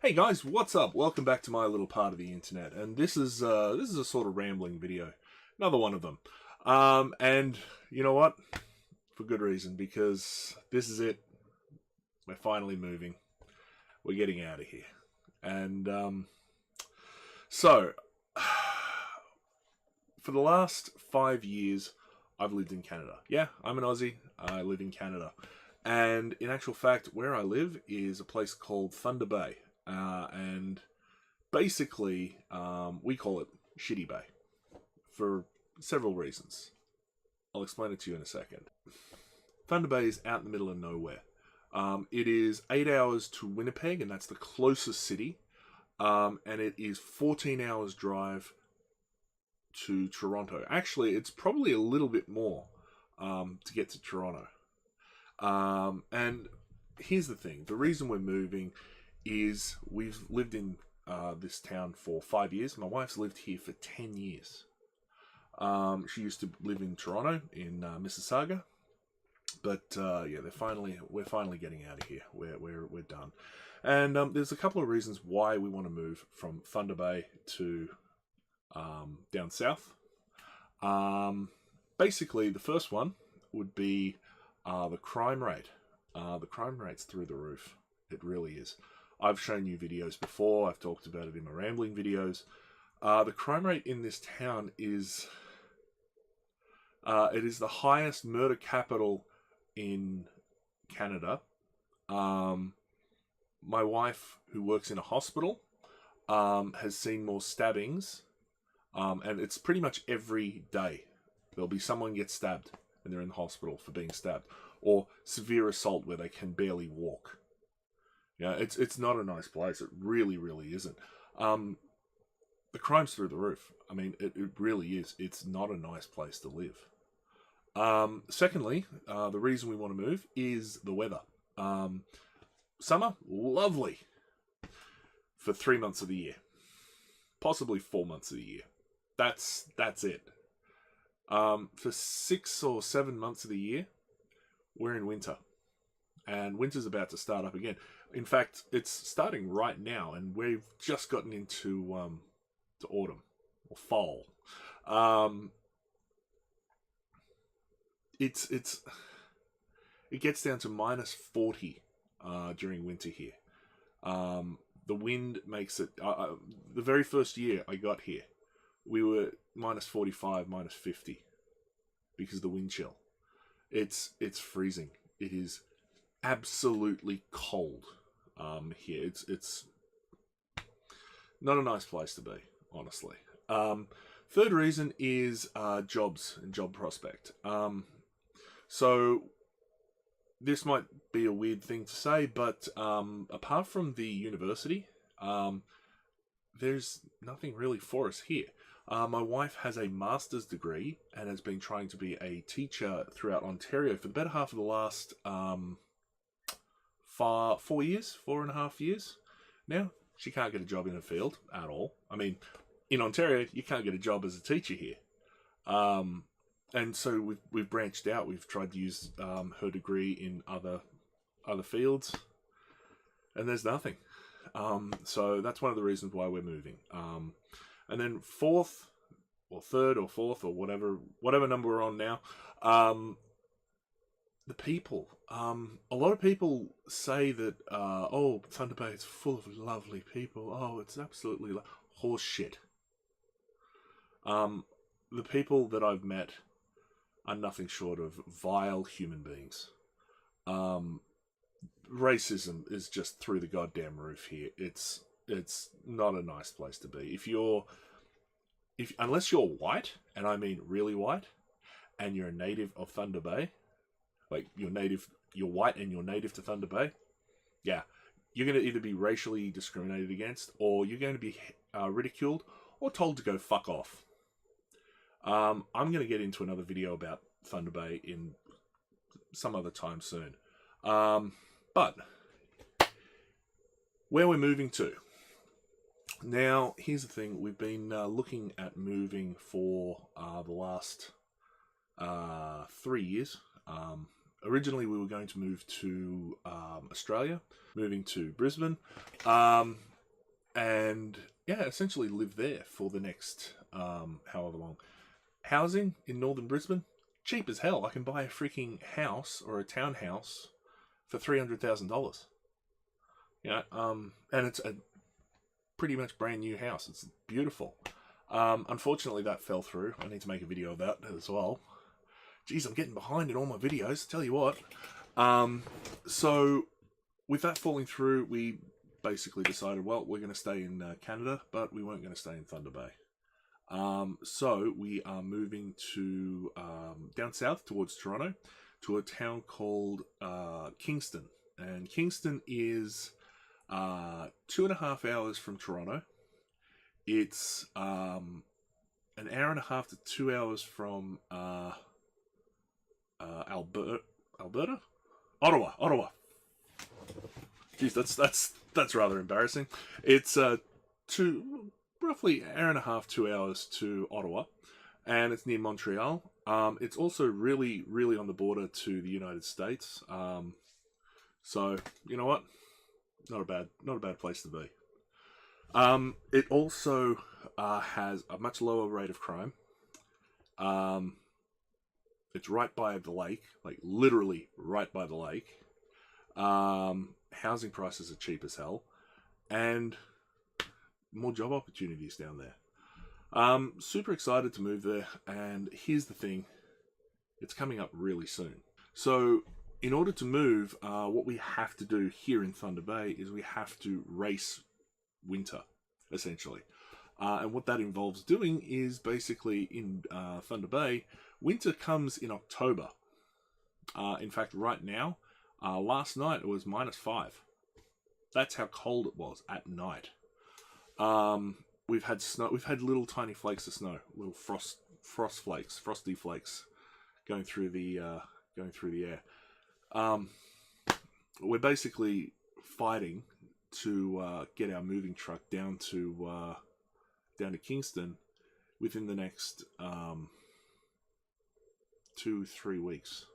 Hey guys, what's up? Welcome back to my little part of the internet, and this is a sort of rambling video, another one of them. And you know what? For good reason, because this is it. We're finally moving. We're getting out of here, and so for the last 5 years, I've lived in Canada. Yeah, I'm an Aussie. I live in Canada, and in actual fact, where I live is a place called Thunder Bay. And basically, we call it Shitty Bay for several reasons. I'll explain it to you in a second. Thunder Bay is out in the middle of nowhere. It is 8 hours to Winnipeg, and that's the closest city. And it is 14 hours drive to Toronto. Actually, it's probably a little bit more to get to Toronto. And here's the thing. The reason we're moving is we've lived in this town for 5 years. My wife's lived here for 10 years. She used to live in Toronto, in Mississauga, but yeah, we're finally getting out of here. We're done, and there's a couple of reasons why we want to move from Thunder Bay to down south. Basically, the first one would be the crime rate. The crime rate's through the roof. It really is. I've shown you videos before. I've talked about it in my rambling videos. The crime rate in this town is it is the highest murder capital in Canada. My wife, who works in a hospital, has seen more stabbings, and it's pretty much every day. There'll be someone get stabbed and they're in the hospital for being stabbed, or severe assault where they can barely walk. Yeah, it's not a nice place. It really, really isn't. The crime's through the roof. I mean, it really is. It's not a nice place to live. Secondly, the reason we want to move is the weather. Summer, lovely for 3 months of the year. Possibly 4 months of the year. That's it. For 6 or 7 months of the year, we're in winter. And winter's about to start up again. In fact, it's starting right now, and we've just gotten into to autumn or fall. It gets down to minus 40 during winter here. The wind makes it. The very first year I got here, we were minus 45, minus 50 because of the wind chill. It's freezing. It is absolutely cold here. It's not a nice place to be, honestly. Third reason is jobs and job prospect. So this might be a weird thing to say, but apart from the university, there's nothing really for us here. My wife has a master's degree and has been trying to be a teacher throughout Ontario for the better half of the last 4 years, 4.5 years. Now, she can't get a job in her field at all. I mean, in Ontario, you can't get a job as a teacher here. And so we've branched out. We've tried to use her degree in other fields, and there's nothing. So that's one of the reasons why we're moving. And then third or fourth or whatever number we're on now, the people. A lot of people say that oh, Thunder Bay is full of lovely people. Oh, it's absolutely horse shit. The people that I've met are nothing short of vile human beings. Racism is just through the goddamn roof here. It's not a nice place to be. Unless you're white, and I mean really white, and you're a native of Thunder Bay, like you're white and you're native to Thunder Bay, yeah, you're going to either be racially discriminated against, or you're going to be ridiculed, or told to go fuck off. I'm going to get into another video about Thunder Bay in some other time soon. But where we're moving to. Now, here's the thing. We've been looking at moving for the last 3 years. Originally, we were going to move to Australia, moving to Brisbane. and yeah, essentially live there for the next however long. Housing in northern Brisbane, cheap as hell. I can buy a freaking house or a townhouse for $300,000. Yeah, and it's a pretty much brand new house. It's beautiful. Unfortunately, that fell through. I need to make a video of that as well. Geez, I'm getting behind in all my videos. Tell you what. So with that falling through, we basically decided, well, we're going to stay in Canada, but we weren't going to stay in Thunder Bay. So we are moving to down south towards Toronto, to a town called Kingston. And Kingston is 2.5 hours from Toronto. It's an hour and a half to 2 hours from Alberta? Ottawa. Jeez, that's rather embarrassing. It's roughly hour and a half, 2 hours to Ottawa, and it's near Montreal. It's also really, really on the border to the United States. So you know what? Not a bad place to be. It also has a much lower rate of crime. It's right by the lake, like literally right by the lake. Housing prices are cheap as hell, and more job opportunities down there. Super excited to move there, and here's the thing, it's coming up really soon. So in order to move, what we have to do here in Thunder Bay is we have to race winter, essentially. And what that involves doing is basically in Thunder Bay, winter comes in October. In fact, right now, last night it was -5. That's how cold it was at night. We've had snow. We've had little tiny flakes of snow, little frosty flakes, going through the air. We're basically fighting to get our moving truck down to Kingston within the next 2-3 weeks.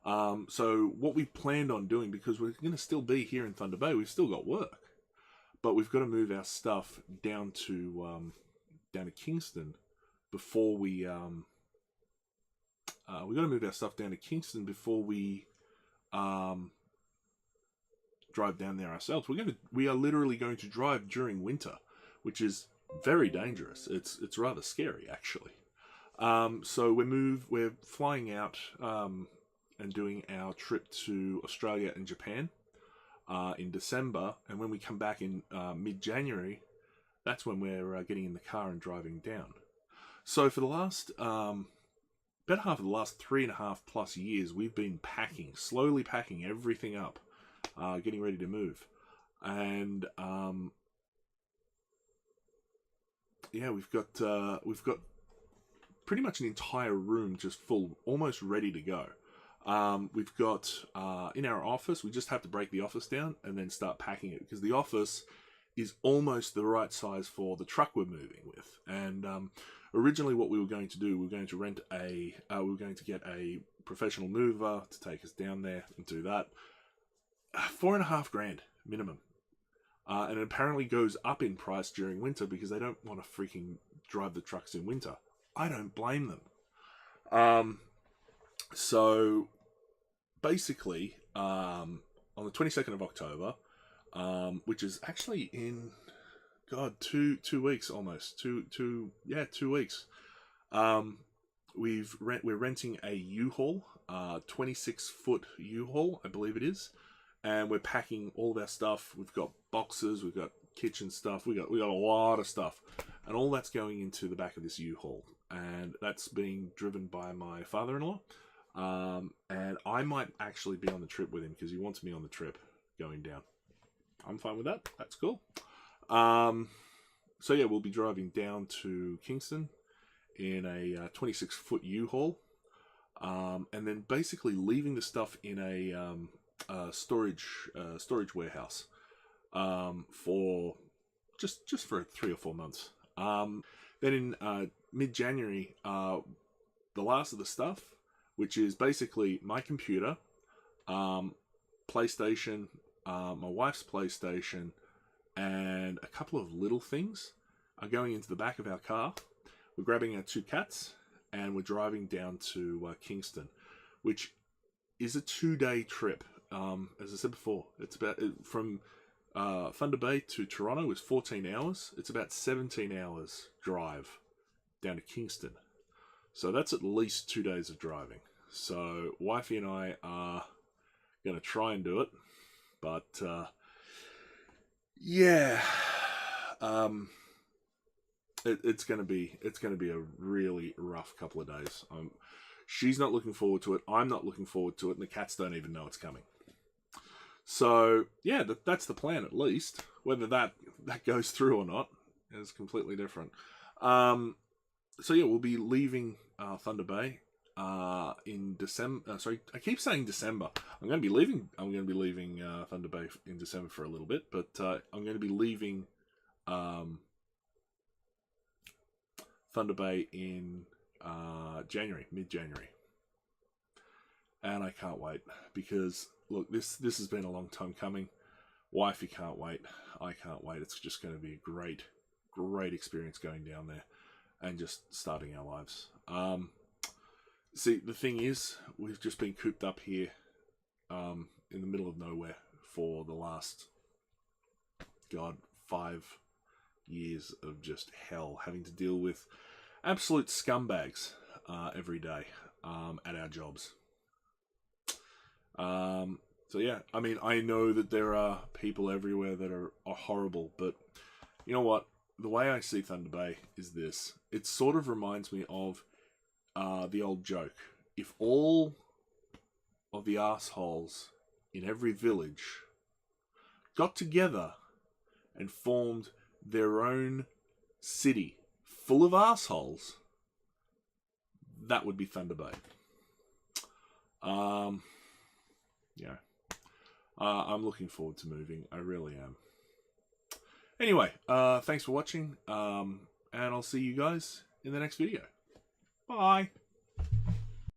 So what we planned on doing, because we're going to still be here in Thunder Bay, we've still got work, but we've got to move our stuff down to Kingston before we got to move our stuff down to Kingston before we drive down there ourselves. We are literally going to drive during winter, which is very dangerous. It's rather scary, actually. So we're flying out and doing our trip to Australia and Japan in December, and when we come back in mid-January, that's when we're getting in the car and driving down. So for the last better half of the last 3.5+ years, we've been slowly packing everything up, getting ready to move, and yeah, we've got pretty much an entire room just full, almost ready to go. We've got in our office, we just have to break the office down and then start packing it, because the office is almost the right size for the truck we're moving with. And originally what we were going to do, we were going to get a professional mover to take us down there and do that. $4,500 minimum. And it apparently goes up in price during winter because they don't want to freaking drive the trucks in winter. I don't blame them. So basically, on the 22nd of October, which is actually in, God, two weeks almost. 2 weeks. We're renting a U-Haul, 26-foot U-Haul, I believe it is, and we're packing all of our stuff. We've got boxes, we've got kitchen stuff, we got a lot of stuff, and all that's going into the back of this U-Haul, and that's being driven by my father-in-law. And I might actually be on the trip with him because he wants me on the trip going down. I'm fine with that. That's cool. So yeah, we'll be driving down to Kingston in a 26-foot U-Haul, and then basically leaving the stuff in a storage warehouse for just for 3 or 4 months. Then in mid-January, the last of the stuff, which is basically my computer, PlayStation, my wife's PlayStation, and a couple of little things are going into the back of our car. We're grabbing our 2 cats and we're driving down to Kingston, which is a 2-day trip. As I said before, it's about from Thunder Bay to Toronto is 14 hours. It's about 17 hours drive down to Kingston. So that's at least 2 days of driving. So wifey and I are going to try and do it. But, yeah, it's going to be a really rough couple of days. She's not looking forward to it. I'm not looking forward to it. And the cats don't even know it's coming. So, yeah, that's the plan at least. Whether that goes through or not is completely different. So, yeah, we'll be leaving Thunder Bay in December. Sorry, I keep saying December. I'm going to be leaving Thunder Bay in December for a little bit, but I'm going to be leaving Thunder Bay in January, mid-January. And I can't wait because, look, this has been a long time coming. Wifey can't wait. I can't wait. It's just going to be a great, great experience going down there and just starting our lives. See, the thing is, we've just been cooped up here in the middle of nowhere for the last, 5 years of just hell, having to deal with absolute scumbags every day at our jobs. So yeah, I mean, I know that there are people everywhere that are horrible, but you know what? The way I see Thunder Bay is this. It sort of reminds me of the old joke. If all of the assholes in every village got together and formed their own city full of assholes, that would be Thunder Bay. Yeah. I'm looking forward to moving. I really am. Anyway, thanks for watching, and I'll see you guys in the next video. Bye!